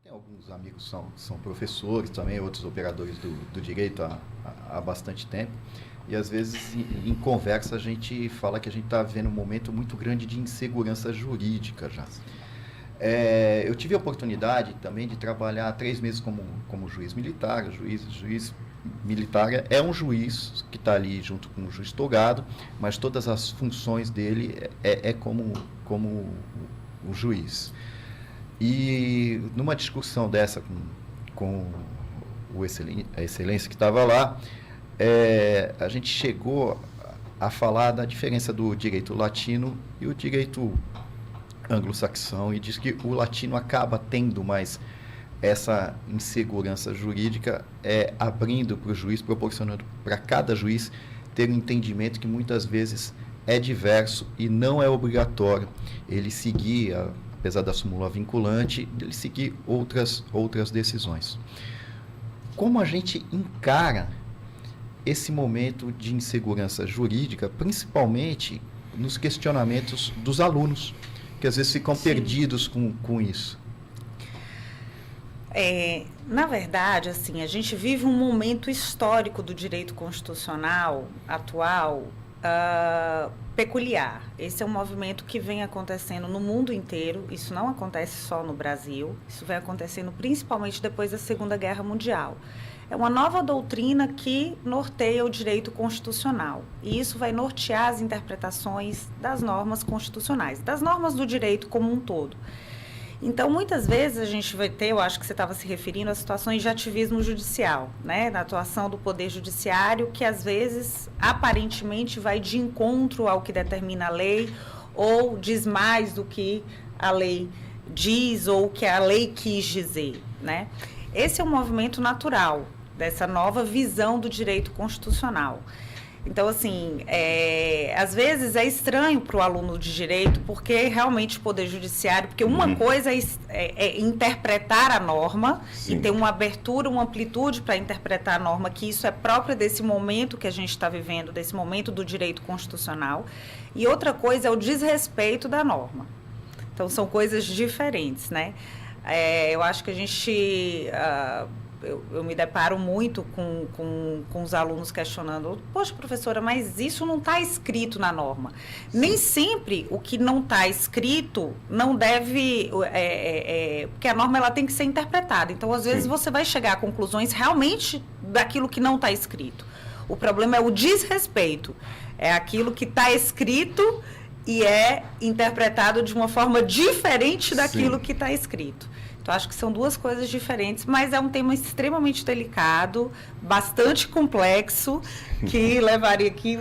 Tem alguns amigos que são professores também, outros operadores do direito há bastante tempo. E às vezes em conversa a gente fala que a gente está vivendo um momento muito grande de insegurança jurídica já. Eu tive a oportunidade também de trabalhar 3 meses como juiz militar. Juiz militar é um juiz que está ali junto com o juiz togado, mas todas as funções dele é como o juiz. E numa discussão dessa com a excelência que estava lá, a gente chegou a falar da diferença do direito latino e o direito anglo-saxão, e diz que o latino acaba tendo mais essa insegurança jurídica, abrindo para o juiz, proporcionando para cada juiz ter um entendimento que muitas vezes é diverso e não é obrigatório ele seguir, apesar da súmula vinculante, ele seguir outras decisões. Como a gente encara esse momento de insegurança jurídica, principalmente nos questionamentos dos alunos, que às vezes ficam perdidos com isso? Na verdade, assim, a gente vive um momento histórico do direito constitucional atual peculiar. Esse é um movimento que vem acontecendo no mundo inteiro. Isso não acontece só no Brasil. Isso vem acontecendo principalmente depois da Segunda Guerra Mundial. É uma nova doutrina que norteia o direito constitucional. E isso vai nortear as interpretações das normas constitucionais, das normas do direito como um todo. Então, muitas vezes a gente vai ter, eu acho que você estava se referindo a situações de ativismo judicial, né? Na atuação do Poder Judiciário, que às vezes, aparentemente, vai de encontro ao que determina a lei, ou diz mais do que a lei diz, ou o que a lei quis dizer, né? Esse é um movimento natural dessa nova visão do direito constitucional. Então, assim, às vezes é estranho para o aluno de direito, porque realmente o Poder Judiciário, porque uma coisa é interpretar a norma, sim, e ter uma abertura, uma amplitude para interpretar a norma, que isso é próprio desse momento que a gente está vivendo, desse momento do direito constitucional, e outra coisa é o desrespeito da norma. Então, são coisas diferentes, né? Eu acho que a gente... Eu me deparo muito com os alunos questionando: poxa, professora, mas isso não está escrito na norma. Sim. Nem sempre o que não está escrito não deve... porque a norma ela tem que ser interpretada. Então, às vezes, sim, você vai chegar a conclusões realmente daquilo que não está escrito. O problema é o desrespeito. É aquilo que está escrito e é interpretado de uma forma diferente daquilo, sim, que está escrito. Então, acho que são duas coisas diferentes, mas é um tema extremamente delicado, bastante complexo, que levaria aqui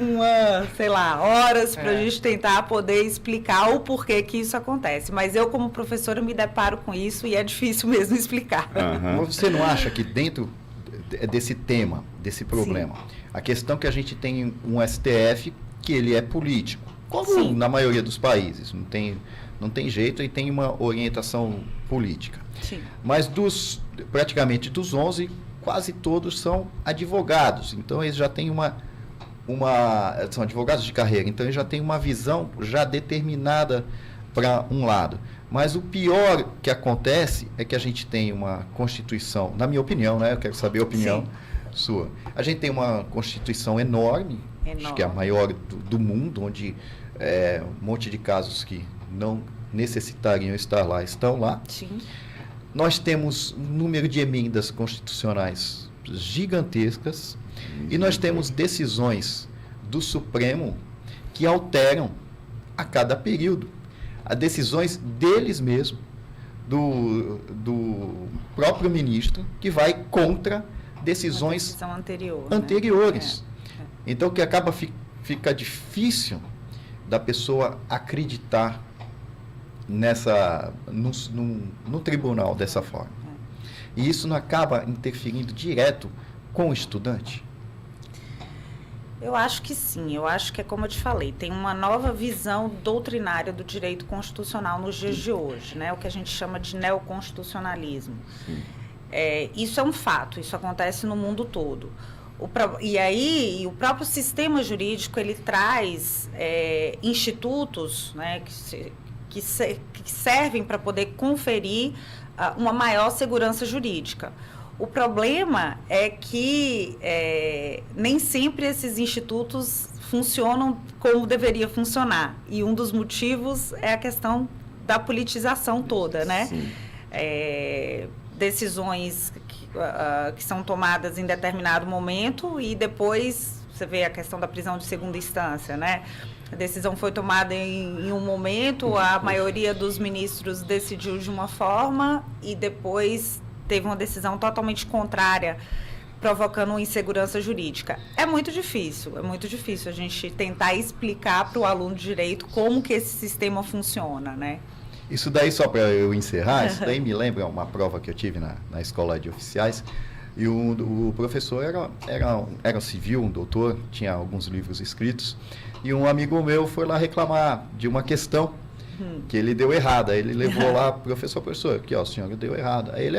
horas para a gente tentar poder explicar o porquê que isso acontece. Mas eu, como professora, me deparo com isso e é difícil mesmo explicar. Uhum. Você não acha que dentro desse tema, desse problema, sim, a questão que a gente tem um STF que ele é político, como, sim, na maioria dos países, não tem jeito, e tem uma orientação política. Sim. Mas praticamente dos 11, quase todos são advogados. Então, eles já têm são advogados de carreira, então eles já têm uma visão já determinada para um lado. Mas o pior que acontece é que a gente tem uma Constituição, na minha opinião, né? Eu quero saber a opinião, sim, sua. A gente tem uma Constituição enorme, acho que é a maior do mundo, onde um monte de casos que não necessitariam estar lá, estão lá. Sim. Nós temos um número de emendas constitucionais gigantescas e nós temos decisões do Supremo que alteram a cada período. As decisões deles mesmos, do próprio ministro, que vai contra decisões anteriores. Né? Então, que fica difícil da pessoa acreditar no tribunal dessa forma. E isso não acaba interferindo direto com o estudante? Eu acho que sim, eu acho que é como eu te falei, tem uma nova visão doutrinária do direito constitucional nos dias de hoje, né? O que a gente chama de neoconstitucionalismo. Isso é um fato, isso acontece no mundo todo. E aí, o próprio sistema jurídico, ele traz institutos, né, que servem para poder conferir uma maior segurança jurídica. O problema é que nem sempre esses institutos funcionam como deveria funcionar. E um dos motivos é a questão da politização toda, né? Decisões que são tomadas em determinado momento e depois você vê a questão da prisão de segunda instância, né? A decisão foi tomada em um momento, a maioria dos ministros decidiu de uma forma e depois teve uma decisão totalmente contrária, provocando uma insegurança jurídica. É muito difícil a gente tentar explicar para o aluno de direito como que esse sistema funciona, né? Isso daí, só para eu encerrar, isso daí me lembra uma prova que eu tive na escola de oficiais, e o professor era civil, um doutor, tinha alguns livros escritos, e um amigo meu foi lá reclamar de uma questão que ele deu errada. Ele levou lá, professor, aqui, ó, o senhor deu errado. Aí ele,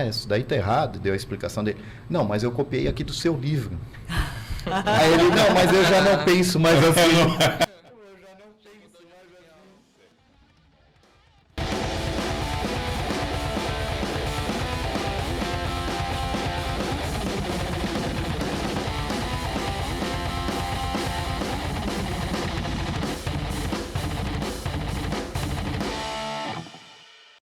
isso daí tá errado, deu a explicação dele. Não, mas eu copiei aqui do seu livro. Aí ele, não, mas eu já não penso mais assim.